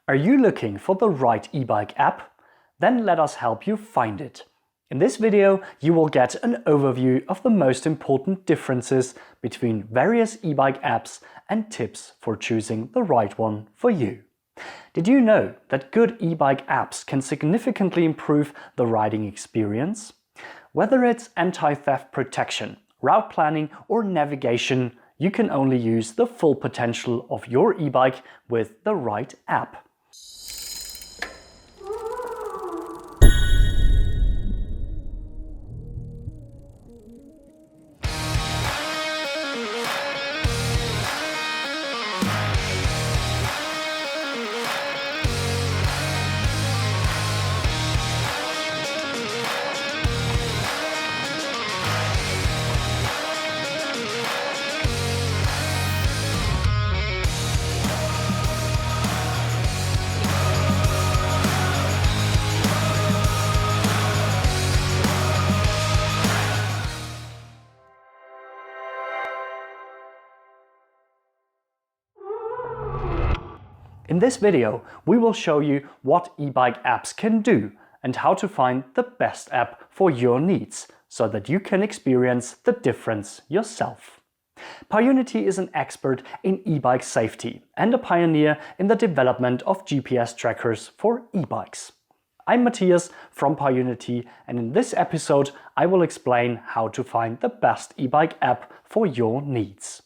Are you looking for the right e-bike app? Then let us help you find it. In this video, you will get an overview of the most important differences between various e-bike apps and tips for choosing the right one for you. Did you know that good e-bike apps can significantly improve the riding experience? Whether it's anti-theft protection, route planning or navigation, you can only use the full potential of your e-bike with the right app. In this video, we will show you what e-bike apps can do and how to find the best app for your needs so that you can experience the difference yourself. PyUnity is an expert in e-bike safety and a pioneer in the development of GPS trackers for e-bikes. I'm Matthias from PyUnity, and in this episode I will explain how to find the best e-bike app for your needs.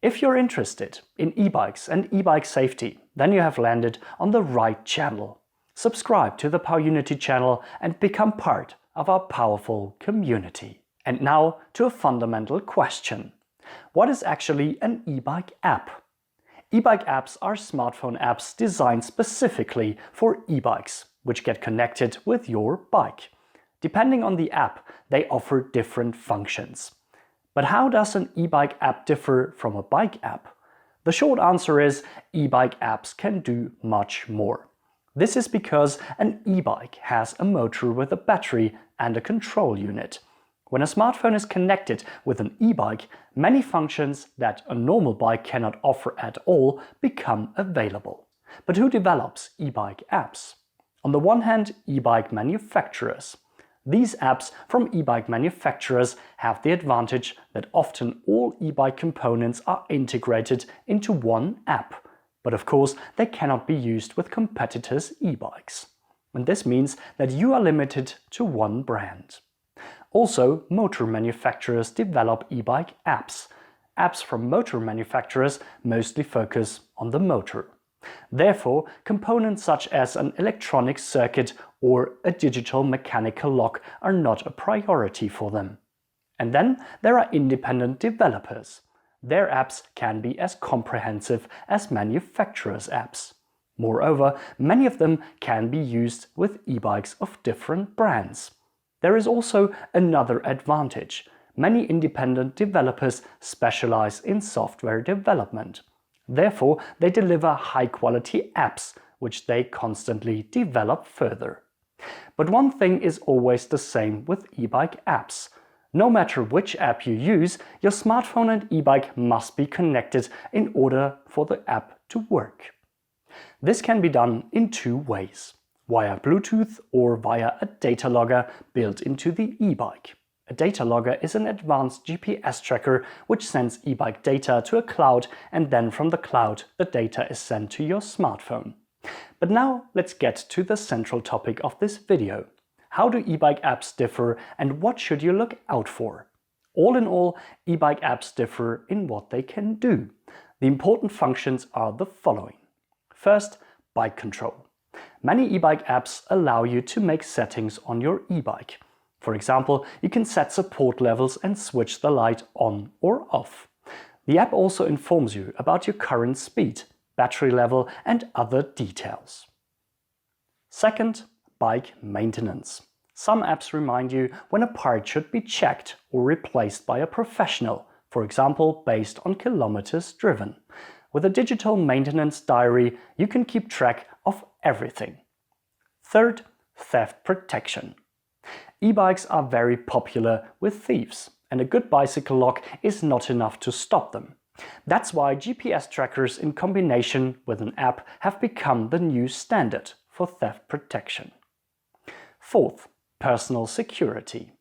If you're interested in e-bikes and e-bike safety, then you have landed on the right channel. Subscribe to the PyUnity channel and become part of our powerful community. And now to a fundamental question. What is actually an e-bike app? E-bike apps are smartphone apps designed specifically for e-bikes, which get connected with your bike. Depending on the app, they offer different functions. But how does an e-bike app differ from a bike app? The short answer is e-bike apps can do much more. This is because an e-bike has a motor with a battery and a control unit. When a smartphone is connected with an e-bike, many functions that a normal bike cannot offer at all become available. But who develops e-bike apps? On the one hand, e-bike manufacturers. These apps from e-bike manufacturers have the advantage that often all e-bike components are integrated into one app. But of course, they cannot be used with competitors' e-bikes. And this means that you are limited to one brand. Also, motor manufacturers develop e-bike apps. Apps from motor manufacturers mostly focus on the motor. Therefore, components such as an electronic circuit or a digital mechanical lock are not a priority for them. And then there are independent developers. Their apps can be as comprehensive as manufacturers' apps. Moreover, many of them can be used with e-bikes of different brands. There is also another advantage. Many independent developers specialize in software development. Therefore, they deliver high-quality apps, which they constantly develop further. But one thing is always the same with e-bike apps. No matter which app you use, your smartphone and e-bike must be connected in order for the app to work. This can be done in two ways: via Bluetooth or via a data logger built into the e-bike. A data logger is an advanced GPS tracker which sends e-bike data to a cloud, and then from the cloud the data is sent to your smartphone. But now let's get to the central topic of this video. How do e-bike apps differ and what should you look out for? All in all, e-bike apps differ in what they can do. The important functions are the following. First, bike control. Many e-bike apps allow you to make settings on your e-bike. For example, you can set support levels and switch the light on or off. The app also informs you about your current speed, battery level and other details. Second, bike maintenance. Some apps remind you when a part should be checked or replaced by a professional, for example based on kilometers driven. With a digital maintenance diary, you can keep track of everything. Third, theft protection. E-bikes are very popular with thieves, and a good bicycle lock is not enough to stop them. That's why GPS trackers in combination with an app have become the new standard for theft protection. Fourth, personal security.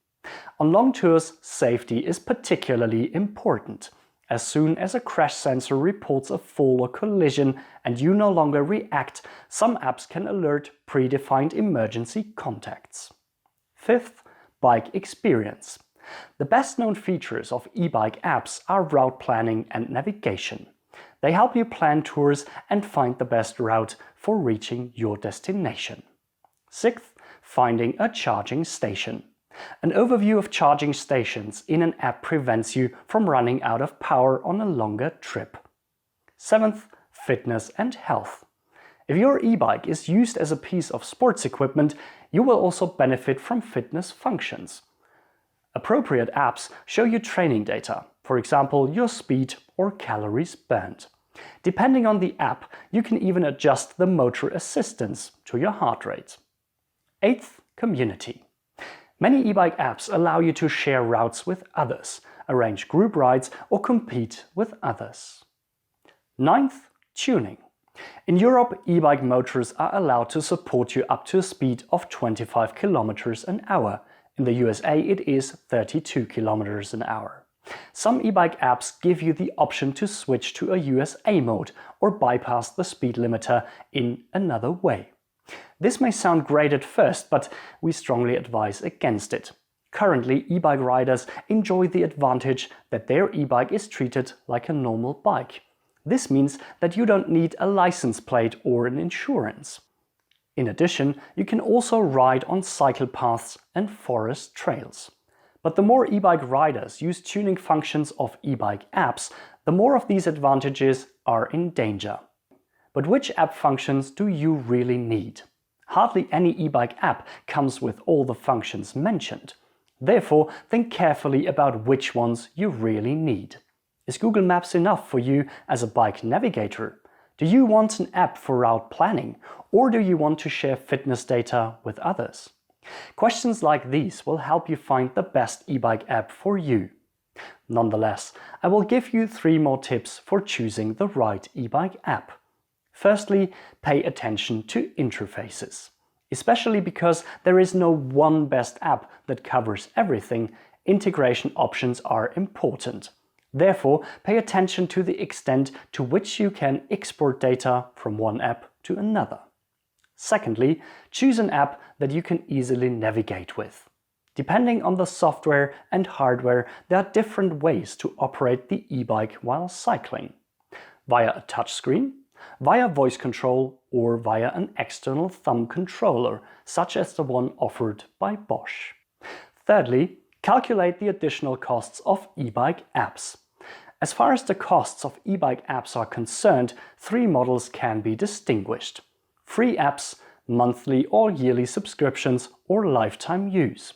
On long tours, safety is particularly important. As soon as a crash sensor reports a fall or collision and you no longer react, some apps can alert predefined emergency contacts. Fifth, bike experience. The best known features of e-bike apps are route planning and navigation. They help you plan tours and find the best route for reaching your destination. Sixth, finding a charging station. An overview of charging stations in an app prevents you from running out of power on a longer trip. Seventh, fitness and health. If your e-bike is used as a piece of sports equipment, you will also benefit from fitness functions. Appropriate apps show you training data, for example your speed or calories burned. Depending on the app, you can even adjust the motor assistance to your heart rate. Eighth, community. Many e-bike apps allow you to share routes with others, arrange group rides or compete with others. Ninth, tuning. In Europe, e-bike motors are allowed to support you up to a speed of 25 km an hour. In the USA it is 32 km an hour. Some e-bike apps give you the option to switch to a USA mode or bypass the speed limiter in another way. This may sound great at first, but we strongly advise against it. Currently, e-bike riders enjoy the advantage that their e-bike is treated like a normal bike. This means that you don't need a license plate or an insurance. In addition, you can also ride on cycle paths and forest trails. But the more e-bike riders use tuning functions of e-bike apps, the more of these advantages are in danger. But which app functions do you really need? Hardly any e-bike app comes with all the functions mentioned. Therefore, think carefully about which ones you really need. Is Google Maps enough for you as a bike navigator? Do you want an app for route planning, or do you want to share fitness data with others? Questions like these will help you find the best e-bike app for you. Nonetheless, I will give you 3 more tips for choosing the right e-bike app. Firstly, pay attention to interfaces. Especially because there is no one best app that covers everything, integration options are important. Therefore, pay attention to the extent to which you can export data from one app to another. Secondly, choose an app that you can easily navigate with. Depending on the software and hardware, there are different ways to operate the e-bike while cycling. Via a touchscreen, via voice control, or via an external thumb controller, such as the one offered by Bosch. Thirdly, calculate the additional costs of e-bike apps. As far as the costs of e-bike apps are concerned, 3 models can be distinguished: free apps, monthly or yearly subscriptions, or lifetime use.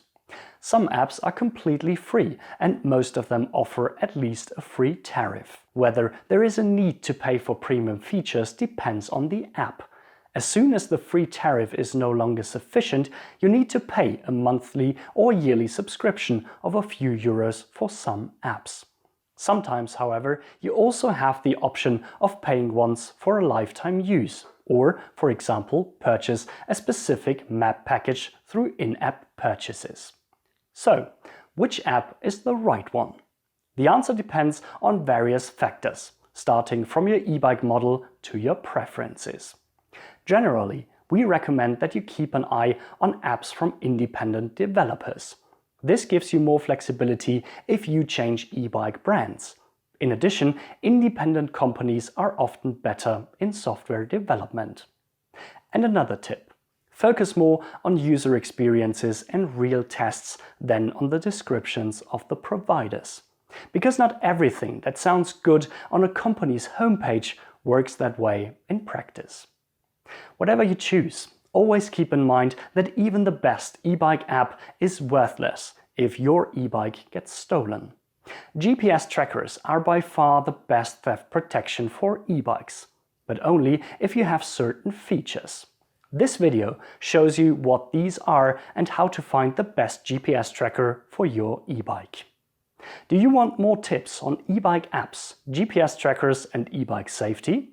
Some apps are completely free, and most of them offer at least a free tariff. Whether there is a need to pay for premium features depends on the app. As soon as the free tariff is no longer sufficient, you need to pay a monthly or yearly subscription of a few euros for some apps. Sometimes, however, you also have the option of paying once for a lifetime use, or, for example, purchase a specific map package through in-app purchases. So, which app is the right one? The answer depends on various factors, starting from your e-bike model to your preferences. Generally, we recommend that you keep an eye on apps from independent developers. This gives you more flexibility if you change e-bike brands. In addition, independent companies are often better in software development. And another tip: focus more on user experiences and real tests than on the descriptions of the providers. Because not everything that sounds good on a company's homepage works that way in practice. Whatever you choose, always keep in mind that even the best e-bike app is worthless if your e-bike gets stolen. GPS trackers are by far the best theft protection for e-bikes, but only if you have certain features. This video shows you what these are and how to find the best GPS tracker for your e-bike. Do you want more tips on e-bike apps, GPS trackers and e-bike safety?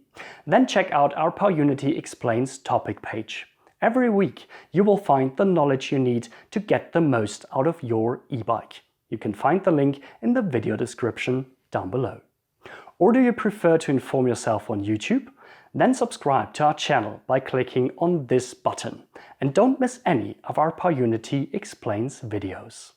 Then check out our PowUnity Explains topic page. Every week you will find the knowledge you need to get the most out of your e-bike. You can find the link in the video description down below. Or do you prefer to inform yourself on YouTube? Then subscribe to our channel by clicking on this button and don't miss any of our PowUnity Explains videos.